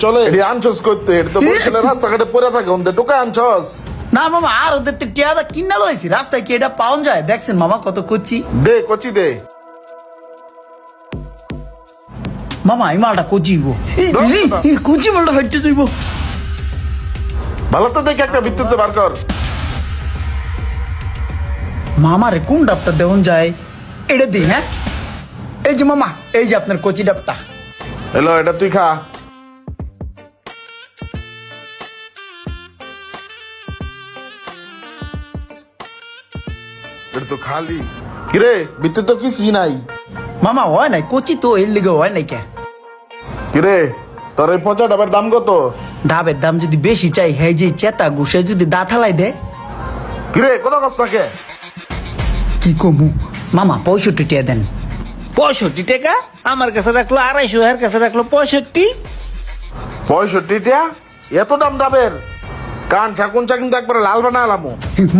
চলে আনছস করতে এটা তো বলছিলে রাস্তাঘাটে পড়ে থাকে ওনতে টোকা আনছস না মামা আর ওদের তো টিয়াদা কিনা লইছি রাস্তায় কি এটা পাওয়া যায় দেখছেন মামা কত করছি দে কচি দে মামা এই মালটা কচিব কচি মালটা হাইটে যাইব ভালো তো দেখে একটা বিদ্যুৎ বার কর মামা রে কোন ডাবটা দেওয়া যায় এটা দিই হ্যাঁ এই যে মামা এই যে আপনার কচি ডাবটা হ্যালো এটা তুই খা এটা তো খালি কিরে বিদ্যুৎ তো কিছুই নাই মামা হয় নাই কচি তো এর লিগে হয় নাই কে কিরে তোর এই পচা ডাবের দাম কত ডাবের দাম যদি বেশি চাই হে যে চেতা ঘুষে যদি দা থালাই দে কিরে কত কষ্ট থাকে কি কমু মামা 65 টিয়া দেন 65 টাকা আমার কাছে রাখলো 250, এর কাছে রাখলো 65। 65 টা এত দাম ডাবের কান চাকুনচা কিন্তু একবারে লাল বানালামু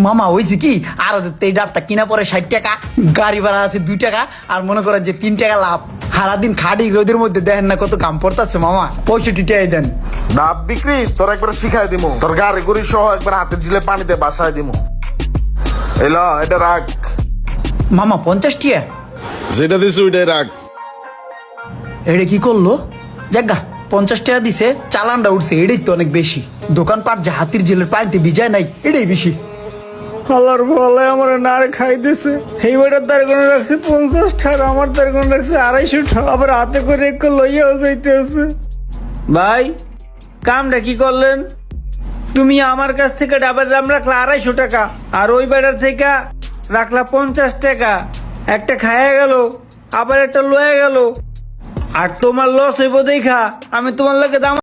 মামা হয়েছে কি আর ওদের তো এই ডাবটা কিনা পরে 60 টাকা গাড়ি ভাড়া আছে 2 টাকা আর মনে করেন যে 3 টাকা লাভ সারাদিন খাড়ি রোদের মধ্যে দেখেন না কত কাম পড়তেছে মামা 65 টাকাই দেন ডাব বিক্রি তোর একবার শিখাই দিমু তোর গাড়ি গুড়ি সহ একবার হাতের জিলে পানিতে বাসায় দিমু এলো এটা রাখ মামা 50 টিয়া যেটা দিস ওইটাই রাখ এটা কি করলো জাগা 50 টাকা দিছে চালানটা উঠছে এটাই তো অনেক বেশি দোকানপাট যে হাতির জেলের পানিতে ভিজায় নাই এটাই বেশি আল্লাহর বলে আমার নারে খাই দিছে এই বেটার তার কোন রাখছে 50 টাকা আমার তার কোন রাখছে 250 টাকা আবার হাতে করে একটু লইয়াও যাইতে আছে ভাই কামটা কি করলেন তুমি আমার কাছ থেকে ডাবের দাম রাখলা 250 টাকা আর ওই বেটার থেকে রাখলা 50 টাকা একটা খায়া গেল আবার একটা লয়ে গেল আর তোমার লস হইব দেখা আমি তোমার লোকে দাম